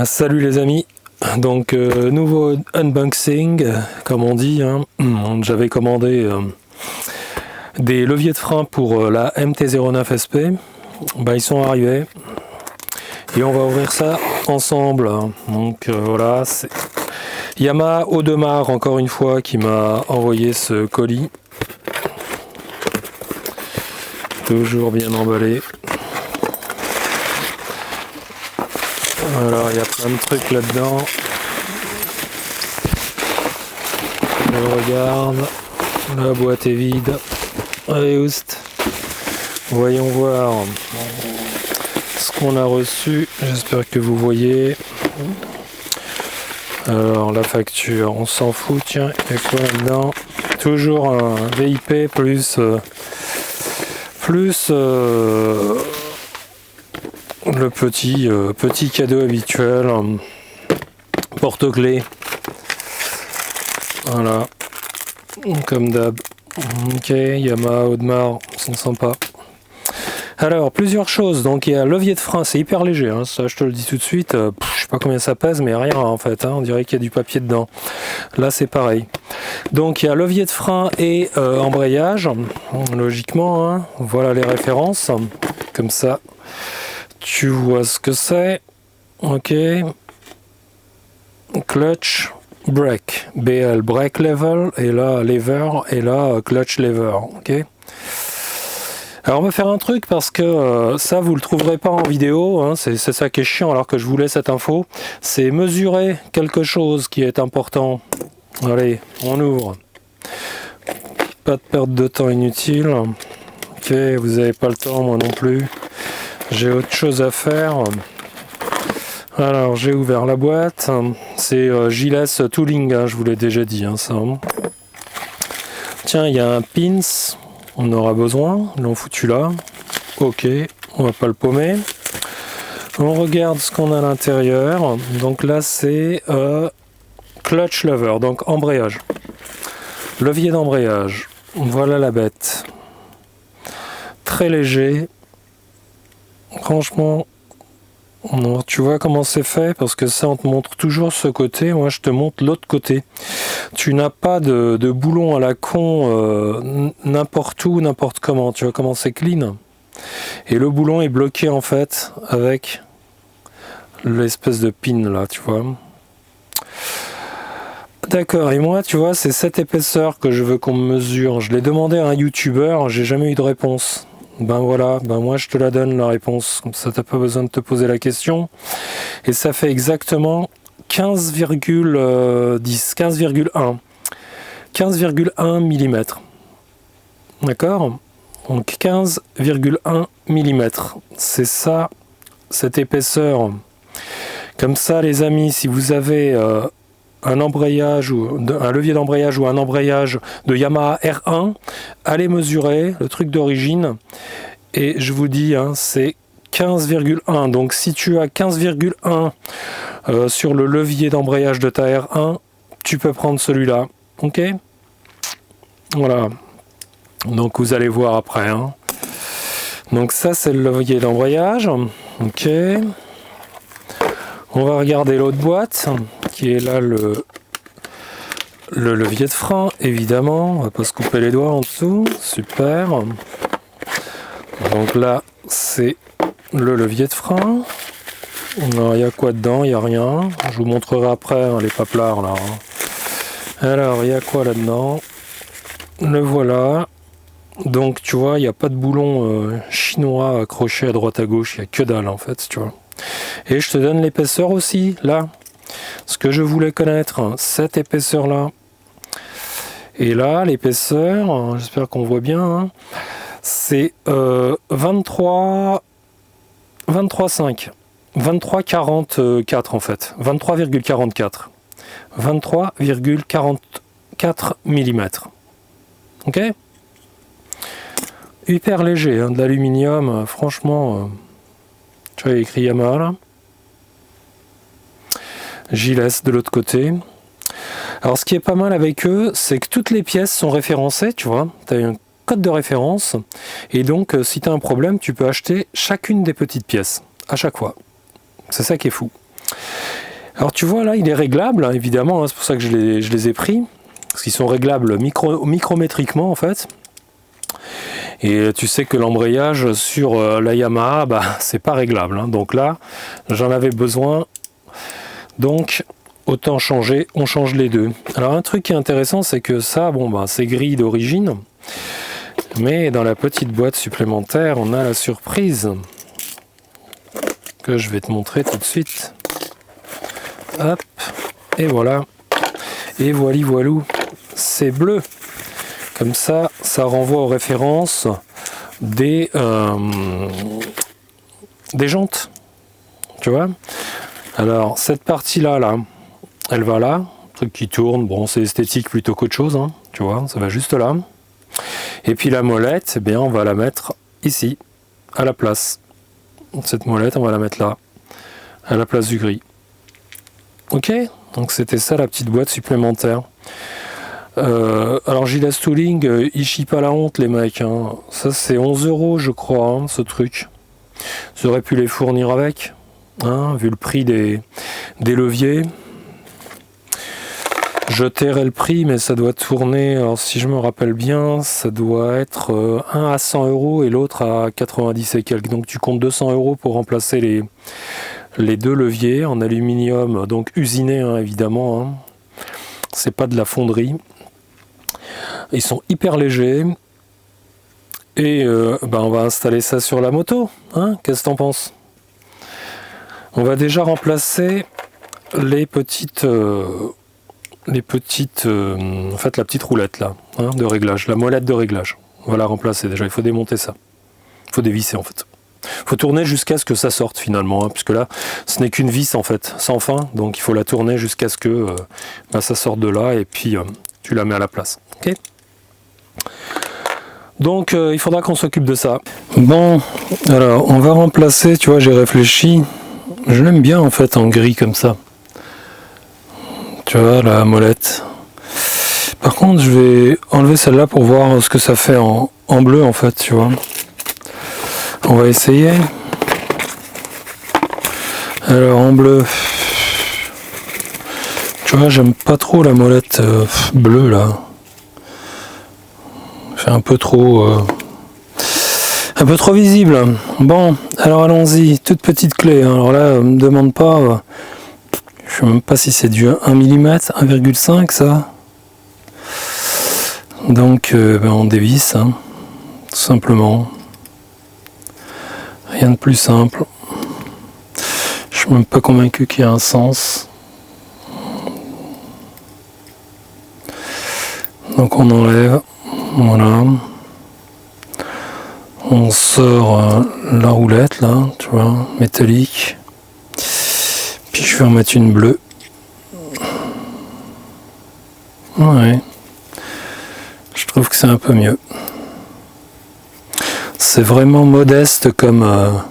Salut les amis, donc nouveau unboxing comme on dit, hein. J'avais commandé des leviers de frein pour la MT-09 SP, ils sont arrivés et on va ouvrir ça ensemble. Donc voilà, c'est Yamaha Audemars encore une fois qui m'a envoyé ce colis, toujours bien emballé. Alors il y a plein de trucs là-dedans. Je regarde, la boîte est vide. Allez, oust. Voyons voir ce qu'on a reçu. J'espère que vous voyez. Alors la facture, on s'en fout. Tiens, il y a quoi là-dedans? Toujours un VIP plus le petit cadeau habituel, porte-clés. Voilà, comme d'hab. Ok, Yamaha Audemars, c'est sympa. Alors, plusieurs choses. Donc, il y a levier de frein, c'est hyper léger, hein, ça je te le dis tout de suite. Je sais pas combien ça pèse, mais rien en fait. Hein, on dirait qu'il y a du papier dedans. Là, c'est pareil. Donc, il y a levier de frein et embrayage. Logiquement, hein, voilà les références. Comme ça, tu vois ce que c'est. Ok. Clutch. Brake, BL, brake level, et là lever, et là clutch lever, ok. Alors on va faire un truc parce que ça vous le trouverez pas en vidéo, hein, c'est ça qui est chiant alors que je voulais cette info, c'est mesurer quelque chose qui est important. Allez, on ouvre. Pas de perte de temps inutile. Ok, vous n'avez pas le temps, moi non plus. J'ai autre chose à faire. Alors j'ai ouvert la boîte, c'est Gilles Tooling, hein, je vous l'ai déjà dit, hein, ça. Tiens, il y a un pins, on aura besoin, ils l'ont foutu là. Ok, on va pas le paumer. On regarde ce qu'on a à l'intérieur. Donc là c'est clutch lever, donc embrayage. Levier d'embrayage, voilà la bête. Très léger, franchement. Non, tu vois comment c'est fait, parce que ça on te montre toujours ce côté, moi je te montre l'autre côté. Tu n'as pas de boulon à la con n'importe où, n'importe comment, tu vois comment c'est clean. Et le boulon est bloqué en fait avec l'espèce de pin là, tu vois. D'accord, et moi tu vois c'est cette épaisseur que je veux qu'on me mesure. Je l'ai demandé à un youtubeur, j'ai jamais eu de réponse. Ben voilà, ben moi je te la donne la réponse, comme ça t'as pas besoin de te poser la question. Et ça fait exactement 15,1 mm. D'accord? Donc 15,1 mm. C'est ça, cette épaisseur. Comme ça les amis, si vous avez un embrayage ou un levier d'embrayage ou un embrayage de Yamaha R1, allez mesurer le truc d'origine et je vous dis hein, c'est 15,1. Donc si tu as 15,1 sur le levier d'embrayage de ta R1, tu peux prendre celui-là. Ok, voilà, donc vous allez voir après hein. Donc ça c'est le levier d'embrayage. Ok, on va regarder l'autre boîte qui est là, le levier de frein, évidemment, on va pas se couper les doigts en dessous, super. Donc là, c'est le levier de frein. Il y a quoi dedans? Il n'y a rien. Je vous montrerai après hein, les paplards là. Alors, il y a quoi là-dedans? Le voilà. Donc, tu vois, il n'y a pas de boulon chinois accroché à droite à gauche, il n'y a que dalle en fait, tu vois. Et je te donne l'épaisseur aussi, là. Ce que je voulais connaître, cette épaisseur là. Et là, l'épaisseur, j'espère qu'on voit bien, hein, c'est 23,5. 23,44 en fait. 23,44. 23,44 mm. Ok? Hyper léger, hein, de l'aluminium, franchement. Tu vois, il y a écrit Yamaha là. Gilles de l'autre côté. Alors ce qui est pas mal avec eux, c'est que toutes les pièces sont référencées, tu vois. Tu as un code de référence. Et donc si tu as un problème, tu peux acheter chacune des petites pièces, à chaque fois. C'est ça qui est fou. Alors tu vois là, il est réglable, hein, évidemment, hein, c'est pour ça que je les ai pris, parce qu'ils sont réglables micrométriquement en fait. Et tu sais que l'embrayage sur la Yamaha, bah, c'est pas réglable, hein. Donc là, j'en avais besoin, donc autant changer, on change les deux. Alors un truc qui est intéressant, c'est que ça, bon bah c'est gris d'origine, mais dans la petite boîte supplémentaire, on a la surprise que je vais te montrer tout de suite. Hop, et voilà, et voilou, c'est bleu. Comme ça, ça renvoie aux références des jantes, tu vois. Alors cette partie-là, elle va là, truc qui tourne, bon c'est esthétique plutôt qu'autre chose, hein, tu vois, ça va juste là. Et puis la molette, eh bien on va la mettre ici, à la place. Cette molette, on va la mettre là, à la place du gris. Ok, donc c'était ça la petite boîte supplémentaire. Alors Gilas Tooling, ils chient pas la honte les mecs, hein. Ça c'est 11 € je crois, hein, ce truc. Ils auraient pu les fournir avec, hein, vu le prix des leviers. Je tairai le prix, mais ça doit tourner, alors si je me rappelle bien, ça doit être un à 100 € et l'autre à 90 et quelques. Donc tu comptes 200 € pour remplacer les deux leviers en aluminium, donc usiné hein, évidemment, hein. C'est pas de la fonderie. Ils sont hyper légers et on va installer ça sur la moto, hein. Qu'est-ce que t'en penses? On va déjà remplacer les petites en fait la petite roulette là, hein, de réglage, la molette de réglage. On va la remplacer déjà, il faut démonter ça. Il faut dévisser en fait. Il faut tourner jusqu'à ce que ça sorte finalement, hein, puisque là ce n'est qu'une vis en fait, sans fin, donc il faut la tourner jusqu'à ce que ça sorte de là et puis tu la mets à la place. Ok ? Donc il faudra qu'on s'occupe de ça. Bon, alors on va remplacer, tu vois, j'ai réfléchi, je l'aime bien en fait en gris comme ça. Tu vois, la molette. Par contre, je vais enlever celle-là pour voir ce que ça fait en bleu en fait, tu vois. On va essayer. Alors en bleu, tu vois, j'aime pas trop la molette bleue là. C'est un peu trop visible. Bon, alors allons-y. Toute petite clé. Hein. Alors là, me demande pas. Je sais même pas si c'est du 1 mm, 1,5 ça. Donc on dévisse, hein, tout simplement. Rien de plus simple. Je suis même pas convaincu qu'il y ait un sens. Donc on enlève, voilà. On sort la roulette là, tu vois, métallique. Puis je vais en mettre une bleue. Ouais. Je trouve que c'est un peu mieux. C'est vraiment modeste comme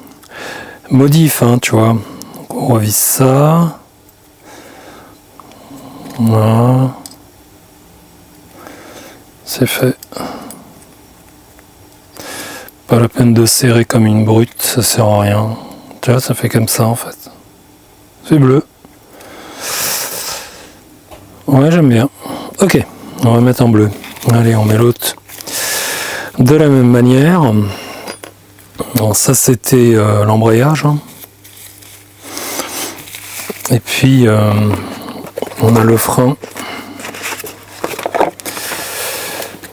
modif, hein, tu vois. Donc on revise ça. Voilà. C'est fait. Pas la peine de serrer comme une brute, ça sert à rien. Tu vois, ça fait comme ça en fait. C'est bleu. Ouais, j'aime bien. Ok, on va mettre en bleu. Allez, on met l'autre de la même manière. Donc ça c'était l'embrayage. Et puis on a le frein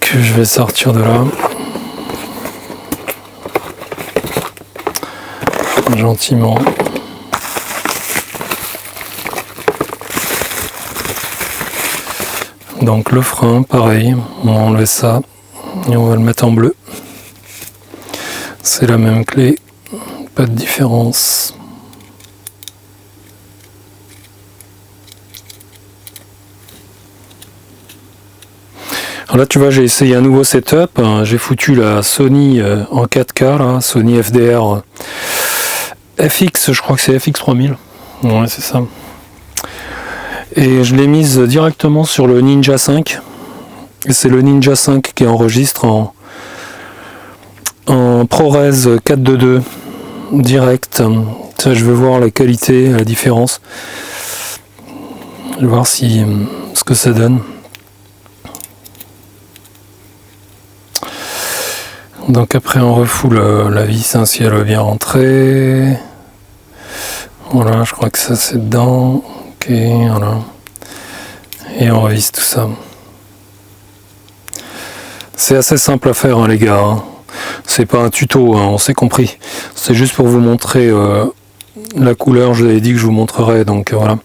que je vais sortir de là. Gentiment. Donc le frein, pareil, on va enlever ça et on va le mettre en bleu. C'est la même clé, pas de différence. Alors là tu vois, j'ai essayé un nouveau setup, j'ai foutu la Sony en 4K, là, Sony FDR FX, je crois que c'est FX 3000, ouais c'est ça. Et je l'ai mise directement sur le Ninja 5. Et c'est le Ninja 5 qui enregistre en ProRes 422 direct. Ça, je veux voir la qualité, la différence. Je vais voir si, ce que ça donne. Donc après on refoule la vis, hein, si elle veut bien rentrer. Voilà, je crois que ça c'est dedans. Ok, voilà. Et on revisse tout ça. C'est assez simple à faire, hein, les gars. Hein. C'est pas un tuto, hein, on s'est compris. C'est juste pour vous montrer la couleur, je vous avais dit que je vous montrerai, donc voilà.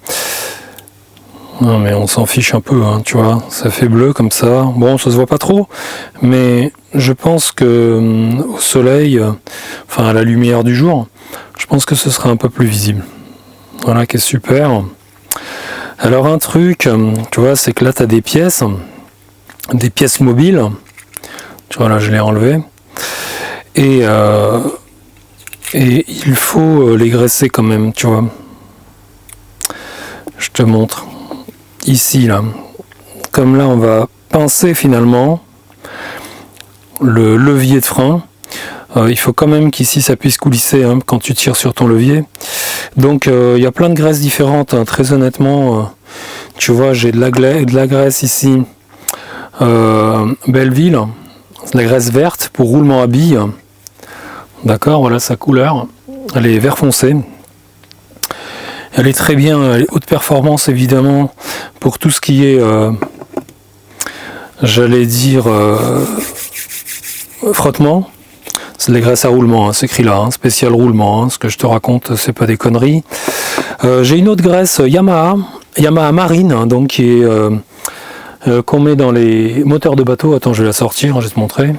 Non mais on s'en fiche un peu, hein, tu vois, ça fait bleu comme ça. Bon, ça se voit pas trop, mais je pense que au soleil, enfin à la lumière du jour, je pense que ce sera un peu plus visible. Voilà qui est super. Alors un truc, tu vois, c'est que là tu as des pièces mobiles. Tu vois, là je l'ai enlevé. Et il faut les graisser quand même, tu vois. Je te montre. Ici, là. Comme là, on va pincer finalement le levier de frein. Il faut quand même qu'ici ça puisse coulisser, hein, quand tu tires sur ton levier. Donc il y a plein de graisses différentes, hein, très honnêtement. Tu vois, j'ai de la graisse ici. Belleville. La graisse verte pour roulement à billes. D'accord, voilà sa couleur. Elle est vert foncé. Elle est très bien, elle est haute performance évidemment pour tout ce qui est, j'allais dire, frottement. C'est de la graisse à roulement, hein, c'est écrit là, hein, spécial roulement. Hein, ce que je te raconte, c'est pas des conneries. J'ai une autre graisse Yamaha Marine, hein, donc qui est qu'on met dans les moteurs de bateau. Attends, je vais la sortir, je vais te montrer.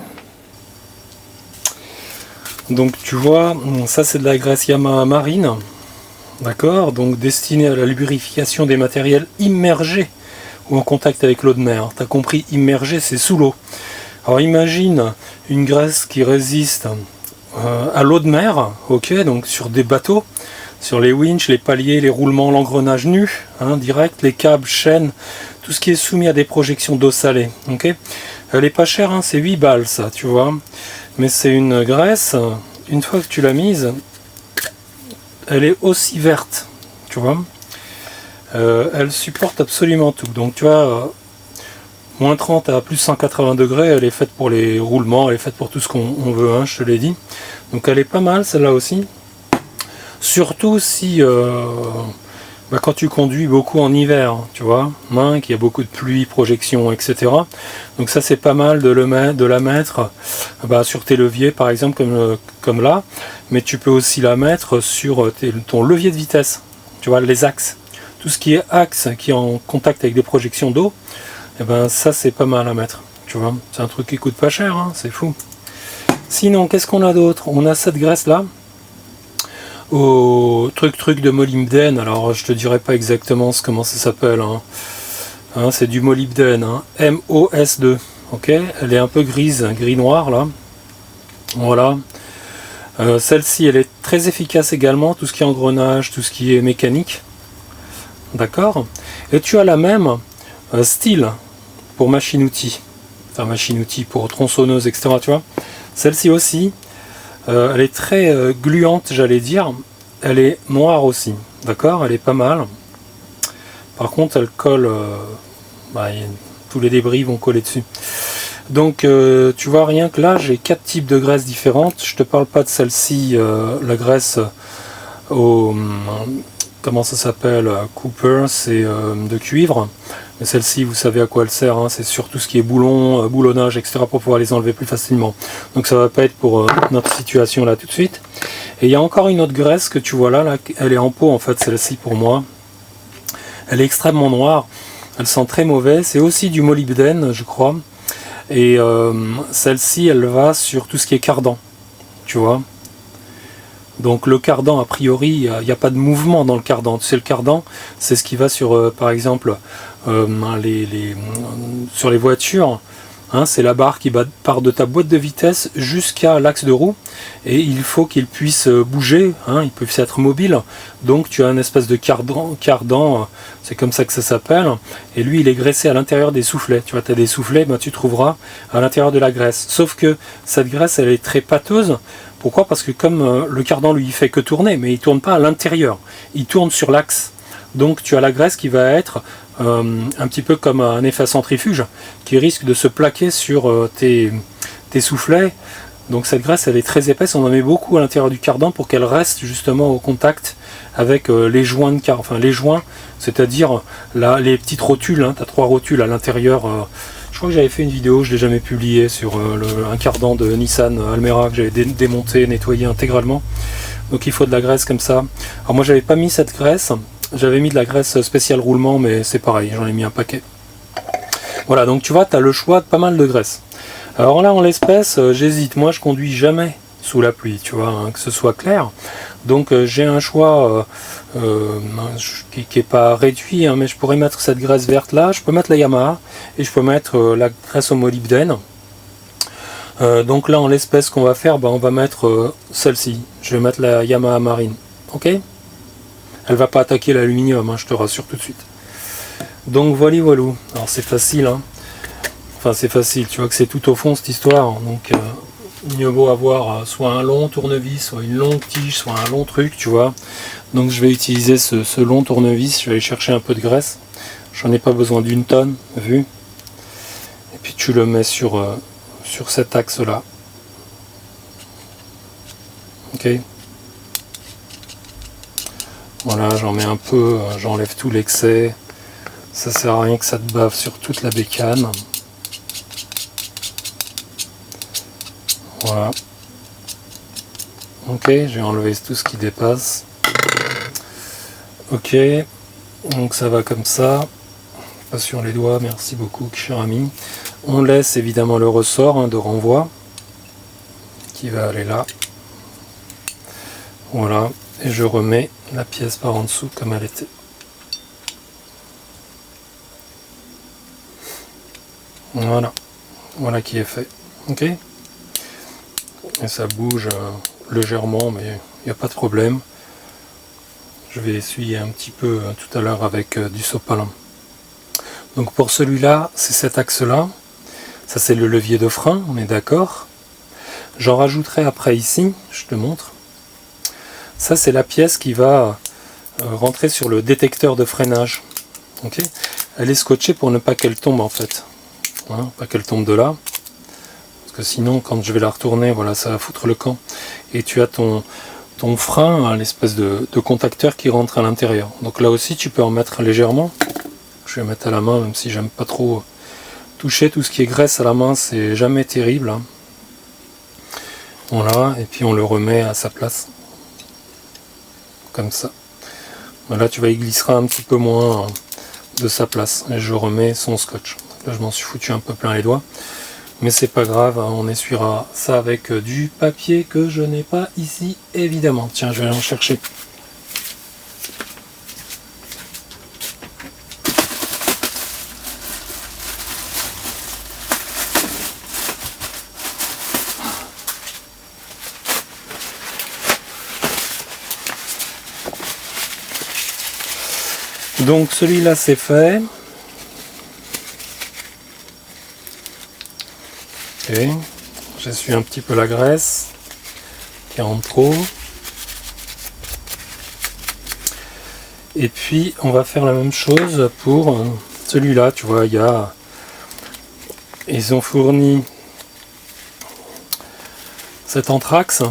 Donc tu vois, ça c'est de la graisse Yamaha Marine, d'accord, donc destinée à la lubrification des matériels immergés ou en contact avec l'eau de mer. T'as compris, immergé, c'est sous l'eau. Alors imagine une graisse qui résiste à l'eau de mer, ok, donc sur des bateaux, sur les winches, les paliers, les roulements, l'engrenage nu, hein, direct, les câbles, chaînes, tout ce qui est soumis à des projections d'eau salée, ok. Elle est pas chère, hein, c'est 8 balles ça, tu vois. Mais c'est une graisse, une fois que tu l'as mise, elle est aussi verte, tu vois. Elle supporte absolument tout. Donc tu vois, moins 30 à plus 180 degrés, elle est faite pour les roulements, elle est faite pour tout ce qu'on veut, hein, je te l'ai dit. Donc elle est pas mal celle-là aussi. Surtout si quand tu conduis beaucoup en hiver, tu vois, hein, qu'il y a beaucoup de pluie, projection, etc. Donc ça c'est pas mal de la mettre sur tes leviers par exemple comme là, mais tu peux aussi la mettre sur ton levier de vitesse, tu vois, les axes. Tout ce qui est axe qui est en contact avec des projections d'eau, et ben ça c'est pas mal à mettre, tu vois. C'est un truc qui coûte pas cher, hein, c'est fou. Sinon, qu'est-ce qu'on a d'autre? On a cette graisse là. Au truc de molybdène, alors je te dirai pas exactement comment ça s'appelle, hein. Hein, c'est du molybdène, hein. MOS2, ok, elle est un peu grise, gris-noir là, voilà. Celle-ci elle est très efficace également, tout ce qui est engrenage, tout ce qui est mécanique, d'accord. Et tu as la même style pour machine-outil, enfin machine-outil pour tronçonneuse, etc. Tu vois, celle-ci aussi. Elle est très gluante, j'allais dire. Elle est noire aussi, d'accord. Elle est pas mal. Par contre, elle colle. Tous les débris vont coller dessus. Donc, tu vois, rien que là, j'ai 4 types de graisses différentes. Je te parle pas de celle-ci, la graisse comment ça s'appelle, Cooper, c'est de cuivre. Mais celle-ci, vous savez à quoi elle sert, hein, c'est surtout ce qui est boulon, boulonnage, etc. pour pouvoir les enlever plus facilement. Donc ça va pas être pour notre situation là tout de suite. Et il y a encore une autre graisse que tu vois là, elle est en pot en fait, celle-ci pour moi. Elle est extrêmement noire, elle sent très mauvais, c'est aussi du molybdène je crois. Et celle-ci, elle va sur tout ce qui est cardan, tu vois. Donc le cardan, a priori, il n'y a pas de mouvement dans le cardan. Tu sais, le cardan, c'est ce qui va sur, par exemple, sur les voitures. Hein, c'est la barre qui part de ta boîte de vitesse jusqu'à l'axe de roue. Et il faut qu'il puisse bouger, hein, il puisse être mobile. Donc tu as une espèce de cardan, c'est comme ça que ça s'appelle. Et lui, il est graissé à l'intérieur des soufflets. Tu vois, tu as des soufflets, tu trouveras à l'intérieur de la graisse. Sauf que cette graisse, elle est très pâteuse. Pourquoi? Parce que comme le cardan lui il fait que tourner, mais il ne tourne pas à l'intérieur, il tourne sur l'axe. Donc tu as la graisse qui va être un petit peu comme un effet centrifuge qui risque de se plaquer sur tes soufflets. Donc cette graisse elle est très épaisse, on en met beaucoup à l'intérieur du cardan pour qu'elle reste justement au contact avec les joints de car, enfin les joints, c'est-à-dire les petites rotules, hein, tu as 3 rotules à l'intérieur. Je crois que j'avais fait une vidéo, je ne l'ai jamais publiée, sur un cardan de Nissan Almera que j'avais démonté, nettoyé intégralement. Donc il faut de la graisse comme ça. Alors moi j'avais pas mis cette graisse, j'avais mis de la graisse spéciale roulement, mais c'est pareil, j'en ai mis un paquet. Voilà, donc tu vois, tu as le choix de pas mal de graisse. Alors là, en l'espèce, j'hésite. Moi, je conduis jamais sous la pluie, tu vois, hein, que ce soit clair. Donc j'ai un choix qui est pas réduit, hein, mais je pourrais mettre cette graisse verte là. Je peux mettre la Yamaha et je peux mettre la graisse au molybdène. Donc là, en l'espèce qu'on va faire, on va mettre celle-ci. Je vais mettre la Yamaha Marine. Ok ? Elle va pas attaquer l'aluminium, hein, je te rassure tout de suite. Donc voilà. Alors c'est facile, hein. Enfin c'est facile, tu vois que c'est tout au fond cette histoire, donc mieux vaut avoir soit un long tournevis, soit une longue tige, soit un long truc, tu vois. Donc je vais utiliser ce long tournevis, je vais aller chercher un peu de graisse, j'en ai pas besoin d'une tonne, vu. Et puis tu le mets sur cet axe là. Ok. Voilà, j'en mets un peu, j'enlève tout l'excès, ça sert à rien que ça te bave sur toute la bécane. Voilà. Ok, j'ai enlevé tout ce qui dépasse. Ok, donc ça va comme ça. Pas sur les doigts, merci beaucoup, cher ami. On laisse évidemment le ressort, hein, de renvoi qui va aller là. Voilà, et je remets la pièce par en dessous comme elle était. Voilà, voilà qui est fait. Ok. Et ça bouge légèrement, mais il n'y a pas de problème. Je vais essuyer un petit peu tout à l'heure avec du sopalin. Donc pour celui-là, c'est cet axe-là. Ça c'est le levier de frein, on est d'accord. J'en rajouterai après ici, je te montre. Ça c'est la pièce qui va rentrer sur le détecteur de freinage. Okay, elle est scotchée pour ne pas qu'elle tombe en fait. Hein, pas qu'elle tombe de là. Que sinon quand je vais la retourner, voilà, ça va foutre le camp. Et tu as ton frein, l'espèce de contacteur qui rentre à l'intérieur. Donc là aussi tu peux en mettre légèrement. Je vais mettre à la main, même si j'aime pas trop toucher tout ce qui est graisse à la main, c'est jamais terrible, hein. Voilà, et puis on le remet à sa place. Comme ça. Là tu vois, il glissera un petit peu moins de sa place. Et je remets son scotch. Là je m'en suis foutu un peu plein les doigts. Mais c'est pas grave, on essuiera ça avec du papier que je n'ai pas ici, évidemment. Tiens, je vais aller en chercher. Donc celui-là c'est fait. Ok, j'essuie un petit peu la graisse qui rentre trop. Et puis on va faire la même chose pour celui-là, tu vois, ils ont fourni cet anthrax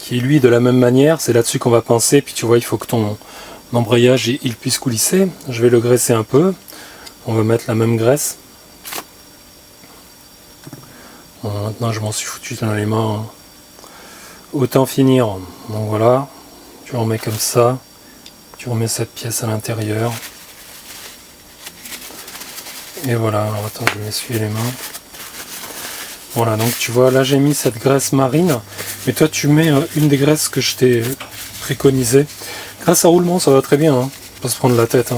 qui lui de la même manière, c'est là-dessus qu'on va pincer, puis tu vois, il faut que ton embrayage il puisse coulisser. Je vais le graisser un peu, on va mettre la même graisse. Bon, maintenant je m'en suis foutu dans les mains, autant finir. Donc voilà, tu remets comme ça, tu remets cette pièce à l'intérieur. Et voilà, alors attends, je vais m'essuyer les mains. Voilà, donc tu vois, là j'ai mis cette graisse marine, mais toi tu mets une des graisses que je t'ai préconisé. Grâce à roulement, ça va très bien, hein, pas se prendre la tête.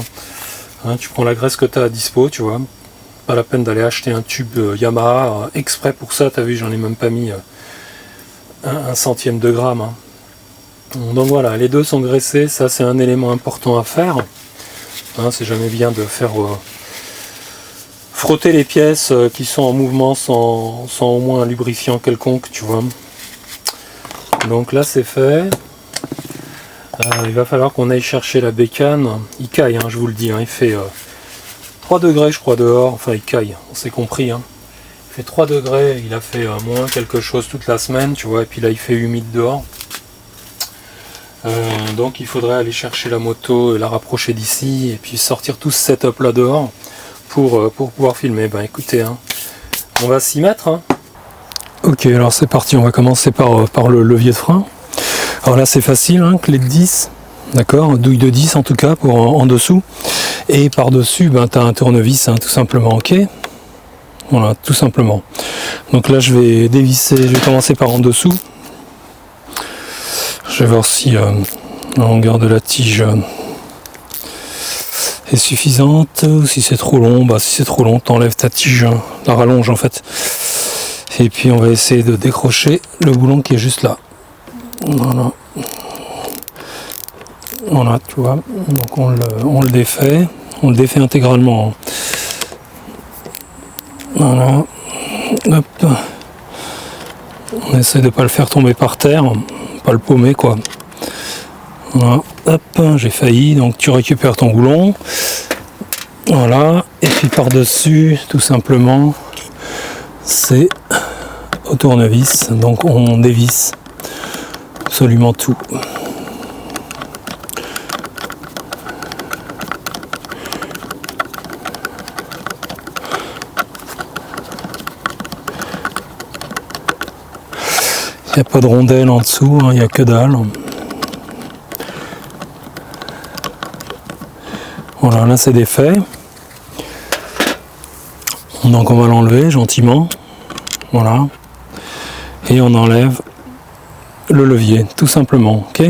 Hein, tu prends la graisse que tu as à dispo, tu vois. Pas la peine d'aller acheter un tube Yamaha exprès pour ça, t'as vu, j'en ai même pas mis un centième de gramme. Hein. Donc voilà, les deux sont graissés, ça c'est un élément important à faire. Hein, c'est jamais bien de faire frotter les pièces qui sont en mouvement sans au moins un lubrifiant quelconque, tu vois. Donc là c'est fait. Il va falloir qu'on aille chercher la bécane. Il caille, hein, je vous le dis, hein, il fait 3 degrés je crois dehors, enfin il caille, on s'est compris. Hein. Il fait 3 degrés, il a fait moins quelque chose toute la semaine, tu vois, et puis là il fait humide dehors. Donc il faudrait aller chercher la moto et la rapprocher d'ici, et puis sortir tout ce setup là dehors pour pouvoir filmer. Ben écoutez, hein, on va s'y mettre. Hein. Ok, alors c'est parti, on va commencer par le levier de frein. Alors là c'est facile, hein, clé de 10, d'accord, douille de 10 en tout cas pour en dessous. Et par dessus, ben, tu as un tournevis, hein, tout simplement, ok. Voilà, tout simplement. Donc là je vais dévisser, je vais commencer par en dessous. Je vais voir si la longueur de la tige est suffisante, ou si c'est trop long. Bah si c'est trop long, t'enlèves ta tige, hein, la rallonge en fait. Et puis on va essayer de décrocher le boulon qui est juste là. Voilà. Voilà, tu vois. Donc on le défait. On le défait intégralement. Voilà. Hop. On essaie de ne pas le faire tomber par terre. Pas le paumer quoi. Voilà. Hop, j'ai failli. Donc tu récupères ton boulon. Voilà. Et puis par-dessus, tout simplement, c'est au tournevis. Donc on dévisse absolument tout. Il n'y a pas de rondelle en dessous, hein, il n'y a que dalle. Voilà, là c'est défait. Donc on va l'enlever gentiment. Voilà. Et on enlève le levier, tout simplement. Ok.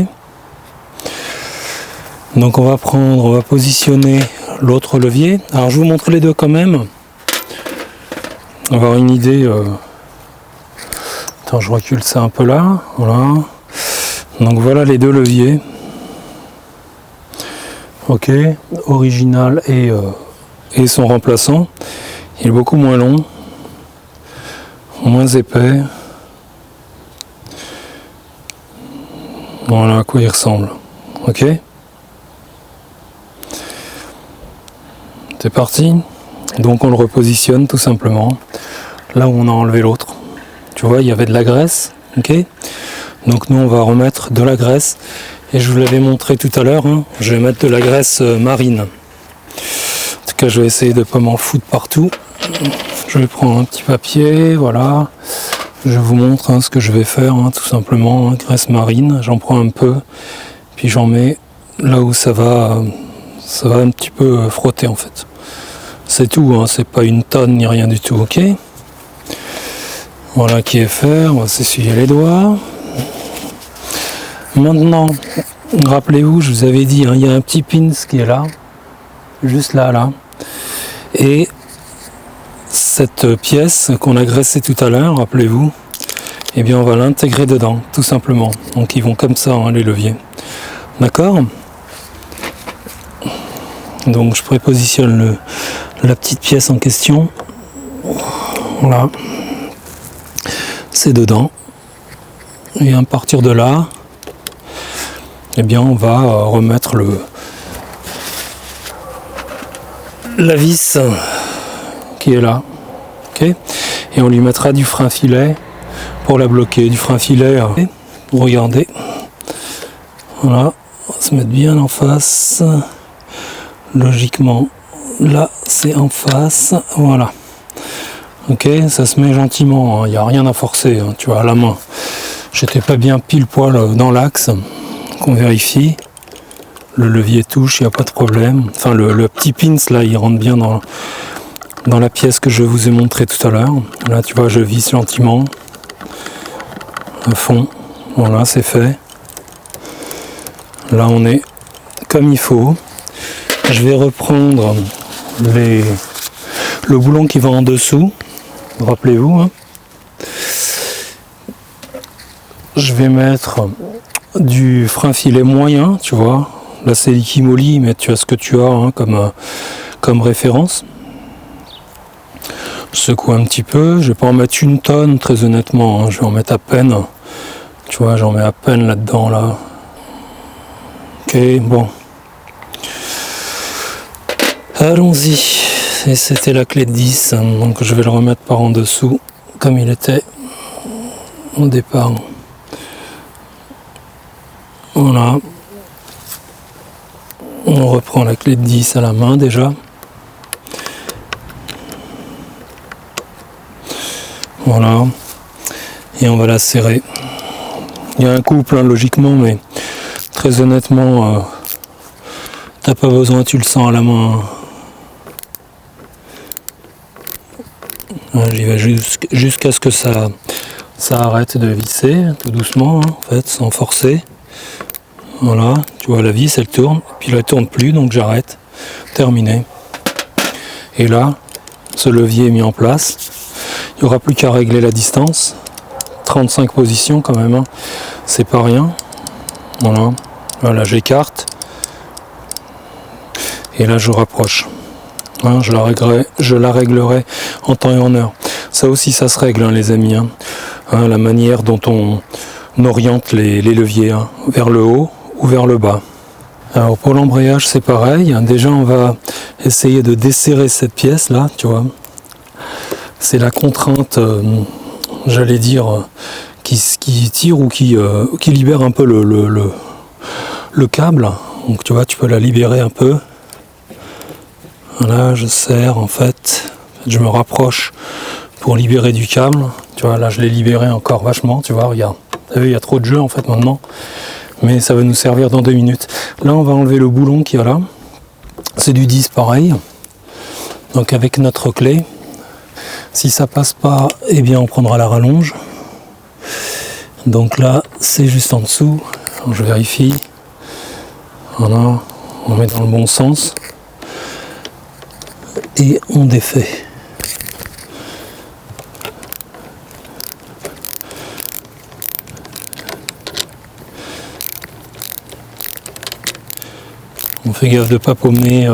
Donc on va positionner l'autre levier. Alors je vous montre les deux quand même. On va avoir une idée. Attends, je recule ça un peu là. Voilà. Donc voilà les deux leviers. Ok. Original et son remplaçant. Il est beaucoup moins long. Moins épais. Voilà à quoi il ressemble. Ok. C'est parti. Donc on le repositionne tout simplement. Là où on a enlevé l'autre. Tu vois, il y avait de la graisse, ok. Donc nous on va remettre de la graisse, et je vous l'avais montré tout à l'heure, hein, je vais mettre de la graisse marine. En tout cas je vais essayer de ne pas m'en foutre partout. Je vais prendre un petit papier, voilà. Je vous montre hein, ce que je vais faire, hein, tout simplement, hein, graisse marine, j'en prends un peu, puis j'en mets là où ça va un petit peu frotter en fait. C'est tout, hein, c'est pas une tonne ni rien du tout, ok. Voilà qui est fait, on va s'essuyer les doigts. Maintenant, rappelez-vous, je vous avais dit, hein, il y a un petit pins qui est là, juste là, là. Et cette pièce qu'on a graissée tout à l'heure, rappelez-vous, eh bien on va l'intégrer dedans, tout simplement. Donc ils vont comme ça, hein, les leviers. D'accord ? Donc je prépositionne la petite pièce en question. Voilà. C'est dedans. Et à partir de là, eh bien on va remettre la vis qui est là. Okay, et on lui mettra du frein filet pour la bloquer. Du frein filet, regardez. Voilà, on va se mettre bien en face. Logiquement, là c'est en face. Voilà. Ok, ça se met gentiment, il n'y a rien à forcer, hein, tu vois, à la main. J'étais pas bien pile poil dans l'axe, qu'on vérifie. Le levier touche, il n'y a pas de problème. Enfin, le petit pins là, il rentre bien dans la pièce que je vous ai montré tout à l'heure. Là, tu vois, je visse gentiment. À fond. Voilà, c'est fait. Là, on est comme il faut. Je vais reprendre le boulon qui va en dessous. Rappelez-vous, hein. Je vais mettre du frein filet moyen, tu vois. Là c'est Likimoli, mais tu as ce que tu as hein, comme référence. Je secoue un petit peu, je vais pas en mettre une tonne très honnêtement, hein. Je vais en mettre à peine. Tu vois, j'en mets à peine là-dedans là. Ok, bon. Allons-y. Et c'était la clé de 10, donc je vais le remettre par en dessous, comme il était au départ. Voilà. On reprend la clé de 10 à la main déjà. Voilà. Et on va la serrer. Il y a un couple, hein, logiquement, mais très honnêtement, t'as pas besoin, tu le sens à la main. J'y vais jusqu'à ce que ça arrête de visser, tout doucement, hein, en fait, sans forcer. Voilà, tu vois la vis, elle tourne, puis là elle tourne plus, donc j'arrête. Terminé. Et là, ce levier est mis en place. Il n'y aura plus qu'à régler la distance. 35 positions quand même, hein. C'est pas rien. Voilà, voilà, j'écarte. Et là je rapproche. Hein, je la réglerai en temps et en heure. Ça aussi ça se règle, hein, les amis. Hein. Hein, la manière dont on oriente les leviers, hein, vers le haut ou vers le bas. Alors pour l'embrayage c'est pareil. Déjà on va essayer de desserrer cette pièce là, tu vois. C'est la contrainte, j'allais dire, qui tire ou qui libère un peu le câble. Donc tu vois, tu peux la libérer un peu. Voilà, je serre en fait. Je me rapproche pour libérer du câble. Tu vois, là je l'ai libéré encore vachement, tu vois, regarde. T'as vu, il y a trop de jeu en fait maintenant. Mais ça va nous servir dans 2 minutes. Là on va enlever le boulon qu'il y a là. C'est du 10 pareil. Donc avec notre clé. Si ça passe pas, eh bien on prendra la rallonge. Donc là c'est juste en dessous. Alors, je vérifie. Voilà, on met dans le bon sens. Et on défait. On fait gaffe de ne pas paumer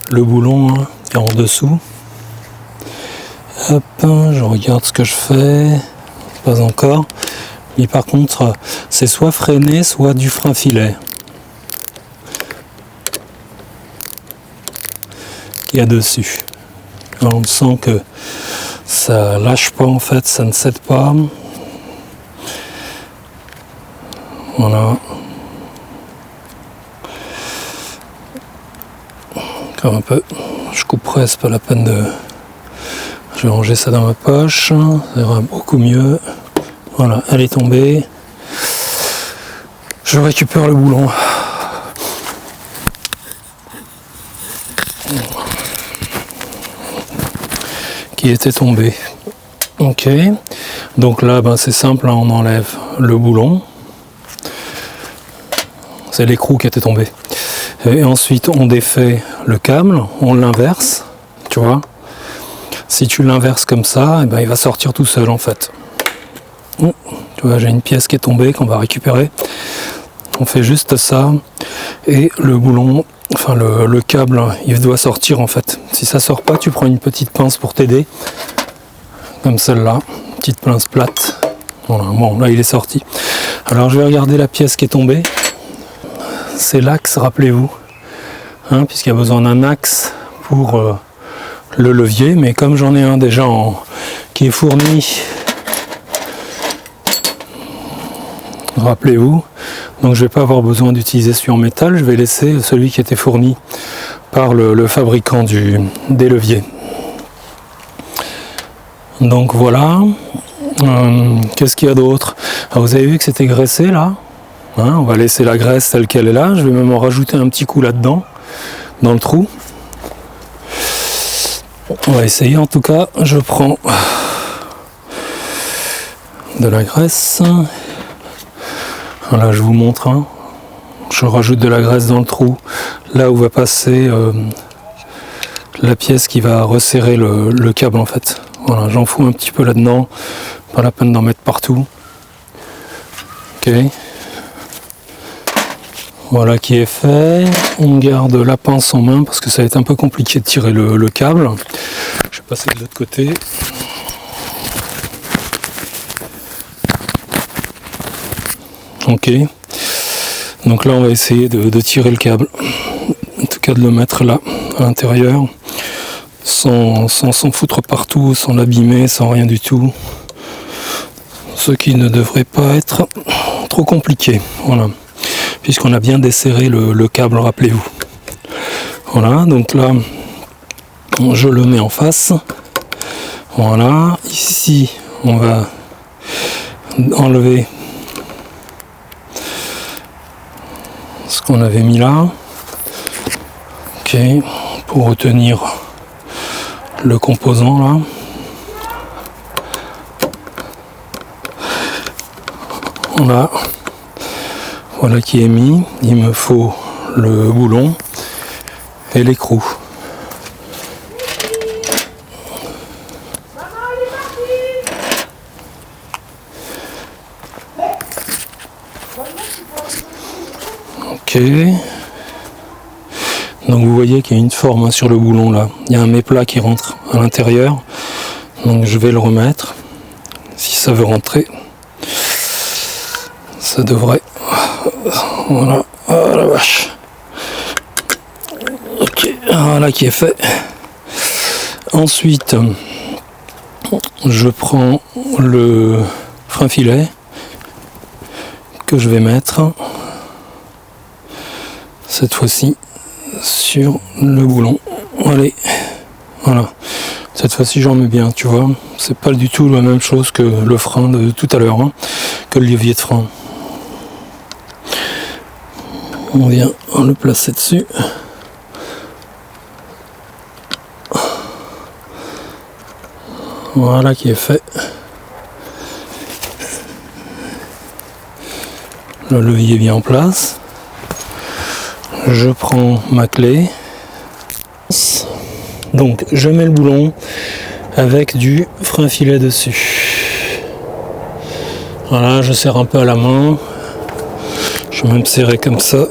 le boulon, hein, qui est en dessous. Hop, je regarde ce que je fais. Pas encore. Mais par contre, c'est soit freiné, soit du frein filet. Qui est dessus. Alors, on sent que ça lâche pas en fait, ça ne cède pas. Voilà. Encore un peu. Je couperai, c'est pas la peine de. Je vais ranger ça dans ma poche. Ça ira beaucoup mieux. Voilà, elle est tombée. Je récupère le boulon. Qui était tombé. Ok. Donc là, ben, c'est simple, hein, on enlève le boulon. C'est l'écrou qui était tombé. Et ensuite, on défait le câble, on l'inverse, tu vois. Si tu l'inverses comme ça, eh ben, il va sortir tout seul en fait. Tu vois, j'ai une pièce qui est tombée qu'on va récupérer. On fait juste ça et le boulon, enfin le câble, il doit sortir en fait. Si ça sort pas, tu prends une petite pince pour t'aider, comme celle-là, petite pince plate. Voilà, bon là il est sorti. Alors je vais regarder la pièce qui est tombée. C'est l'axe, rappelez-vous, hein, puisqu'il y a besoin d'un axe pour le levier, mais comme j'en ai un déjà qui est fourni, rappelez-vous, donc je ne vais pas avoir besoin d'utiliser celui en métal, je vais laisser celui qui était fourni par le fabricant des leviers. Donc voilà, qu'est-ce qu'il y a d'autre? Vous avez vu que c'était graissé là, hein, on va laisser la graisse telle qu'elle est là, je vais même en rajouter un petit coup là-dedans, dans le trou. On va essayer, en tout cas, je prends de la graisse. Voilà, je vous montre, hein. Je rajoute de la graisse dans le trou, là où va passer la pièce qui va resserrer le câble en fait. Voilà, j'en fous un petit peu là-dedans, pas la peine d'en mettre partout. Ok. Voilà qui est fait. On garde la pince en main parce que ça va être un peu compliqué de tirer le câble. Je vais passer de l'autre côté. Ok. Donc là on va essayer de tirer le câble, en tout cas de le mettre là à l'intérieur, sans s'en foutre partout, sans l'abîmer, sans rien du tout, ce qui ne devrait pas être trop compliqué, voilà, puisqu'on a bien desserré le câble, rappelez-vous. Voilà, donc là je le mets en face, voilà, ici on va enlever ce qu'on avait mis là, ok, pour retenir le composant là. Voilà qui est mis. Il me faut le boulon et l'écrou. Ok. Donc vous voyez qu'il y a une forme sur le boulon là. Il y a un méplat qui rentre à l'intérieur. Donc je vais le remettre. Si ça veut rentrer, ça devrait. Voilà. Oh la vache. Ok. Voilà qui est fait. Ensuite, je prends le frein filet que je vais mettre cette fois-ci sur le boulon. Allez, voilà. Cette fois-ci j'en mets bien, tu vois. C'est pas du tout la même chose que le frein de tout à l'heure, hein, que le levier de frein. On vient le placer dessus. Voilà qui est fait. Le levier est bien en place. Je prends ma clé. Donc je mets le boulon avec du frein filet dessus. Voilà, je serre un peu à la main. Je vais même serrer comme ça.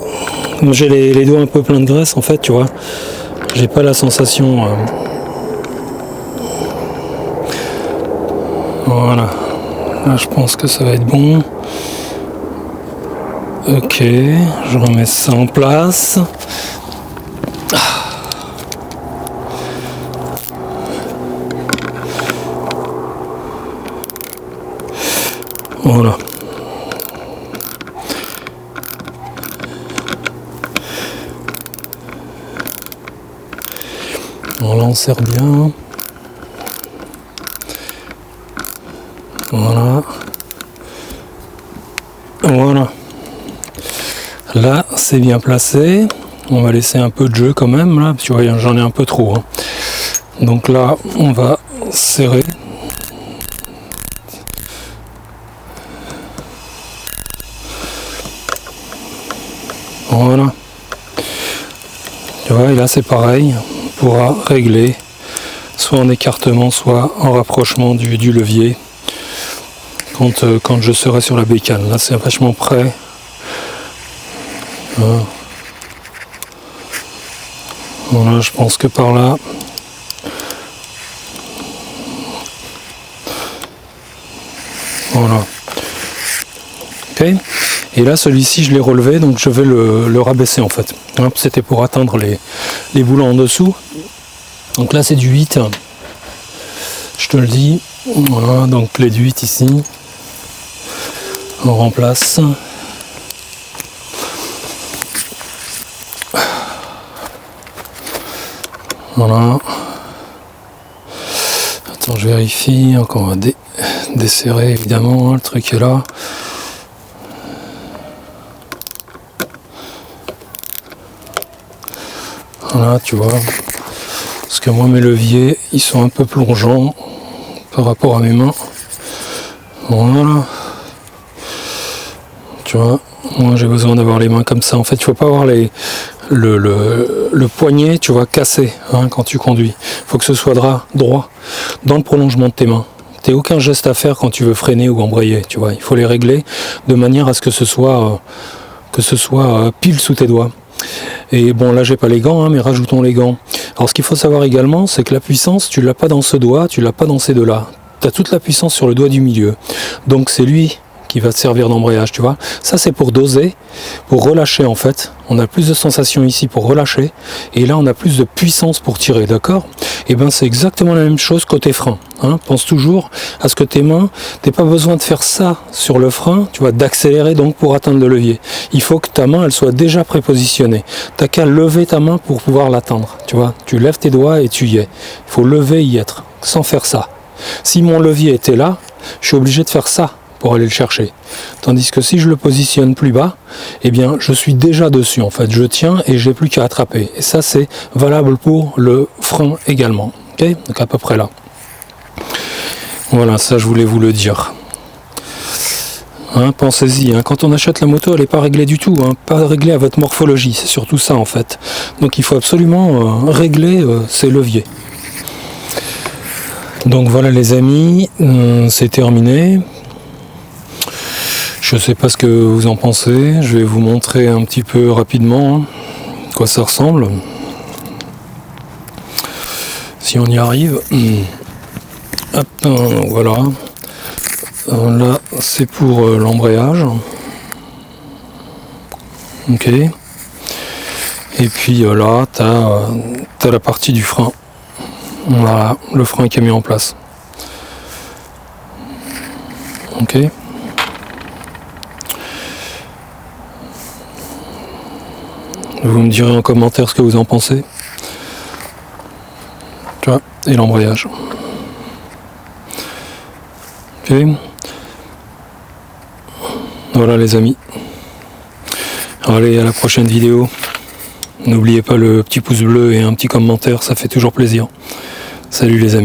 Comme j'ai les doigts un peu pleins de graisse en fait, tu vois. J'ai pas la sensation. Voilà. Là je pense que ça va être bon. Ok, je remets ça en place. Voilà. On l'en serre bien. Voilà. Voilà. Là, c'est bien placé. On va laisser un peu de jeu quand même, là, parce que j'en ai un peu trop. Hein. Donc là, on va serrer. Voilà. Tu vois, et là, c'est pareil. On pourra régler soit en écartement, soit en rapprochement du levier quand je serai sur la bécane. Là, c'est vachement près. Voilà, je pense que par là. Voilà. Ok. Et là, celui-ci, je l'ai relevé, donc je vais le rabaisser en fait. C'était pour atteindre les boulons en dessous. Donc là, c'est du 8. Je te le dis. Voilà, donc clé du 8 ici. On remplace. Voilà. Attends, je vérifie. Donc on va desserrer évidemment. Le truc est là. Voilà, tu vois. Parce que moi, mes leviers, ils sont un peu plongeants par rapport à mes mains. Voilà. Tu vois, moi j'ai besoin d'avoir les mains comme ça. En fait, il faut pas avoir le poignet, tu vois, cassé quand tu conduis. Il faut que ce soit droit dans le prolongement de tes mains. Tu n'as aucun geste à faire quand tu veux freiner ou embrayer, tu vois. Il faut les régler de manière à ce que ce soit pile sous tes doigts. Et bon, là j'ai pas les gants, mais rajoutons les gants. Alors ce qu'il faut savoir également, c'est que la puissance, tu l'as pas dans ce doigt, tu l'as pas dans ces deux-là. Tu as toute la puissance sur le doigt du milieu. Donc c'est lui qui va te servir d'embrayage, tu vois. Ça c'est pour doser, pour relâcher en fait. On a plus de sensations ici pour relâcher, et là on a plus de puissance pour tirer, d'accord? Et ben c'est exactement la même chose côté frein. Hein. Pense toujours à ce que tes mains, t'as pas besoin de faire ça sur le frein, tu vois, d'accélérer donc pour atteindre le levier. Il faut que ta main elle soit déjà prépositionnée. T'as qu'à lever ta main pour pouvoir l'atteindre, tu vois. Tu lèves tes doigts et tu y es. Il faut lever et y être, sans faire ça. Si mon levier était là, je suis obligé de faire ça pour aller le chercher. Tandis que si je le positionne plus bas, eh bien je suis déjà dessus en fait. Je tiens et j'ai plus qu'à attraper. Et ça c'est valable pour le frein également. Ok, donc à peu près là. Voilà, ça je voulais vous le dire. Hein, pensez-y, hein, quand on achète la moto, elle n'est pas réglée du tout, hein, pas réglée à votre morphologie, c'est surtout ça en fait. Donc il faut absolument régler ces leviers. Donc voilà les amis, c'est terminé. Je ne sais pas ce que vous en pensez, je vais vous montrer un petit peu rapidement à quoi ça ressemble. Si on y arrive. Hop, voilà. Là c'est pour l'embrayage. Ok. Et puis là t'as la partie du frein. Voilà, le frein qui est mis en place. Ok. Vous me direz en commentaire ce que vous en pensez. Tu vois, et l'embrayage. Ok. Voilà les amis. Allez, à la prochaine vidéo. N'oubliez pas le petit pouce bleu et un petit commentaire, ça fait toujours plaisir. Salut les amis.